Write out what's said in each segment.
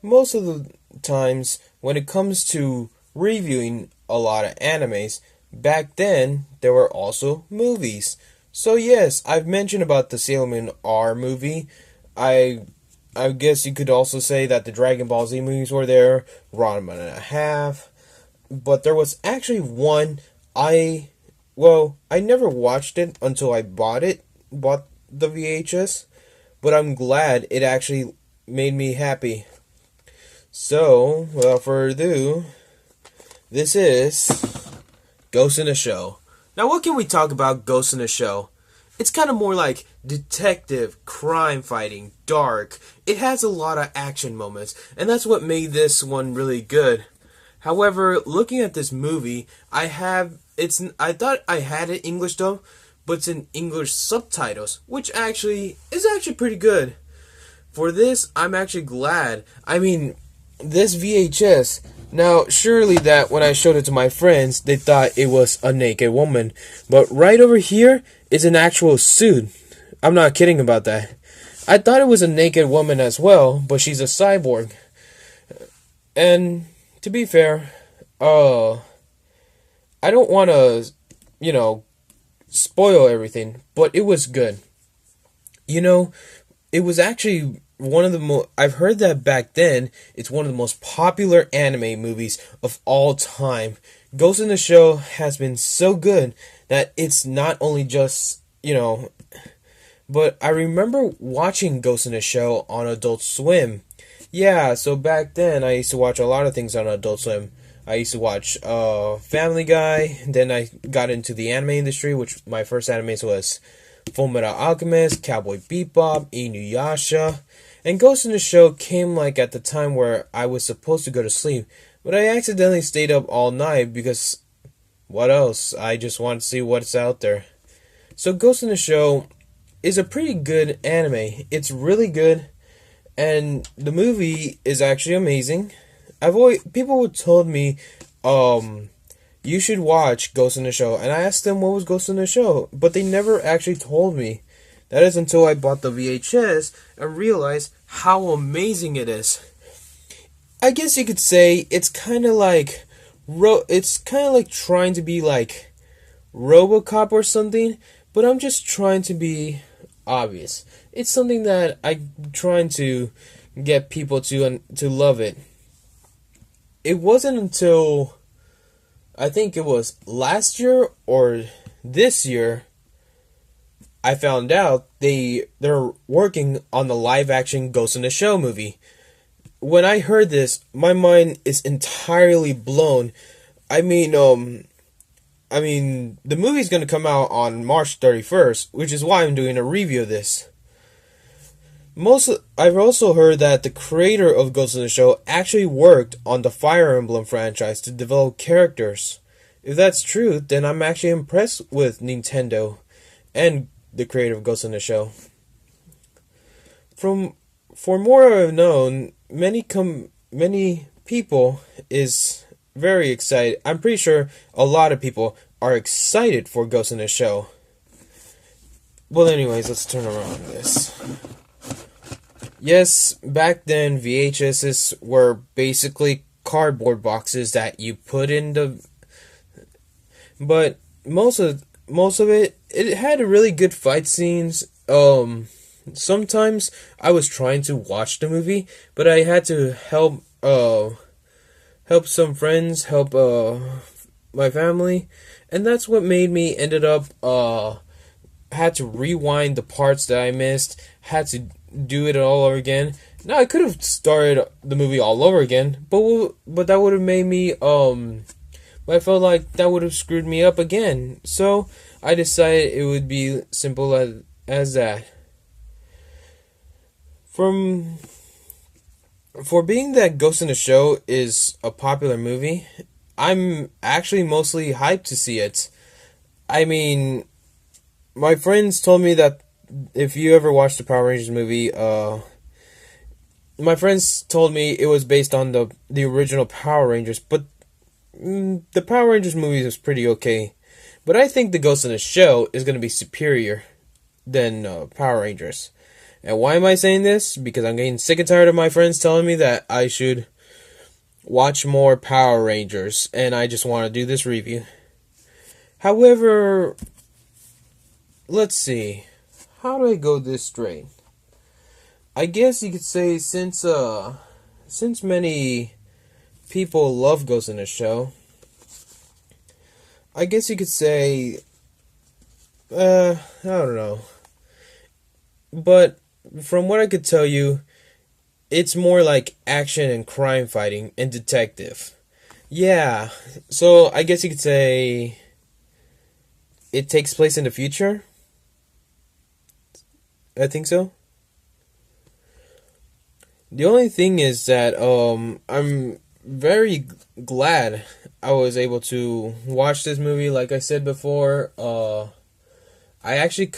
Most of the times when it comes to reviewing a lot of animes, back then there were also movies. So yes, I've mentioned about the Sailor Moon R movie. I I guess you could also say that the Dragon Ball Z movies were there, Ranma and a half. But there was actually one I never watched it until I bought the VHS, but I'm glad it actually made me happy. So, without further ado, this is Ghost in a Show. Now, what can we talk about Ghost in a Show? It's kind of more like detective, crime fighting, dark. It has a lot of action moments, and that's what made this one really good. However, looking at this movie, I thought I had it English dub, but it's in English subtitles, which is actually pretty good. For this, I'm actually glad. I mean, this VHS. Now, surely that when I showed it to my friends, they thought it was a naked woman. But right over here is an actual suit. I'm not kidding about that. I thought it was a naked woman as well, but she's a cyborg. And to be fair, I don't want to, spoil everything, but it was good. It was actually one of the most. I've heard that back then, it's one of the most popular anime movies of all time. Ghost in the Shell has been so good that it's not only just, but I remember watching Ghost in the Shell on Adult Swim. Yeah, so back then I used to watch a lot of things on Adult Swim. I used to watch Family Guy. Then I got into the anime industry, which my first anime was Fullmetal Alchemist, Cowboy Bebop, Inuyasha. And Ghost in the Shell came like at the time where I was supposed to go to sleep, but I accidentally stayed up all night because what else? I just want to see what's out there. So Ghost in the Shell is a pretty good anime. It's really good, and the movie is actually amazing. People would told me, you should watch Ghost in the Shell, and I asked them what was Ghost in the Shell, but they never actually told me. That is until I bought the VHS and realized how amazing it is. I guess you could say it's kind of like trying to be like RoboCop or something, but I'm just trying to be obvious. It's something that I'm trying to get people to love it. It wasn't until I think it was last year or this year I found out they're working on the live action Ghost in the Shell movie. When I heard this, my mind is entirely blown. The movie's going to come out on March 31st, which is why I'm doing a review of this. I've also heard that the creator of Ghost in the Shell actually worked on the Fire Emblem franchise to develop characters. If that's true, then I'm actually impressed with Nintendo and the creator of Ghost in the Shell. For more I've known, many people is very excited. I'm pretty sure a lot of people are excited for Ghost in the Shell. Well, anyways, let's turn around this. Yes, back then VHSs were basically cardboard boxes that you put in the. But most of it had really good fight scenes. Sometimes I was trying to watch the movie, but I had to help some friends, help my family, and that's what made me ended up had to rewind the parts that I missed, had to do it all over again. Now I could have started the movie all over again, but that would have made me I felt like that would have screwed me up again. So I decided it would be simple as that. For being that Ghost in the Shell is a popular movie, I'm actually mostly hyped to see it. I mean, my friends told me that if you ever watched the Power Rangers movie, my friends told me it was based on the original Power Rangers, but the Power Rangers movie was pretty okay. But I think the Ghost in the Shell is going to be superior than Power Rangers. And why am I saying this? Because I'm getting sick and tired of my friends telling me that I should watch more Power Rangers, and I just want to do this review. However, let's see. How do I go this straight? I guess you could say since many people love Ghost in the Shell, I guess you could say I don't know. But from what I could tell you, it's more like action and crime fighting and detective. Yeah. So I guess you could say it takes place in the future. I think so. The only thing is that I'm very glad I was able to watch this movie. Like I said before, I actually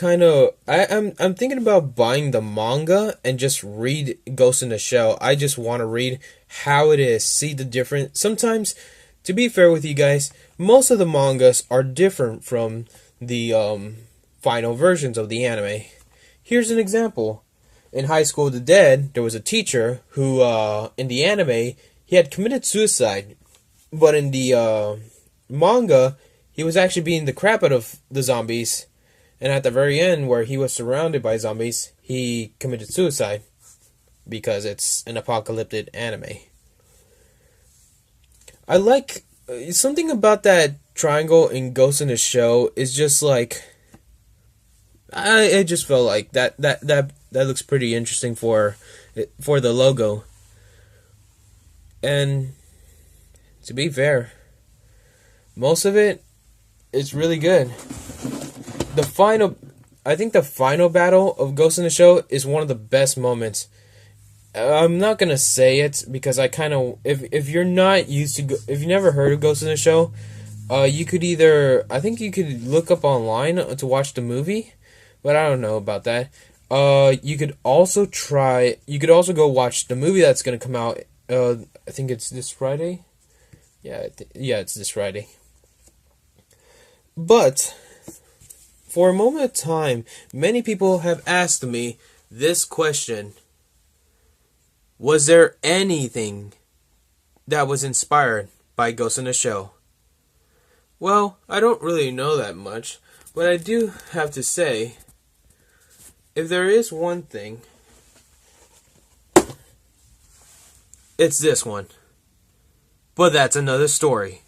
I'm thinking about buying the manga and just read Ghost in the Shell. I just want to read how it is, see the difference. Sometimes, to be fair with you guys, most of the mangas are different from the final versions of the anime. Here's an example. In High School of the Dead, there was a teacher who, in the anime, he had committed suicide. But in the manga, he was actually beating the crap out of the zombies. And at the very end, where he was surrounded by zombies, he committed suicide. Because it's an apocalyptic anime. I like... something about that triangle in Ghost in the Shell is just like... I just felt like that looks pretty interesting for the logo. And to be fair, most of it is really good. I think the final battle of Ghost in the Shell is one of the best moments. I'm not gonna say it because I kind of if you're not used to if you never heard of Ghost in the Shell, you could I think you could look up online to watch the movie. But I don't know about that. You could also go watch the movie that's going to come out. I think it's this Friday. Yeah, it's this Friday. But for a moment of time, many people have asked me this question. Was there anything that was inspired by Ghost in the Shell? Well, I don't really know that much, but I do have to say, if there is one thing, it's this one. But that's another story.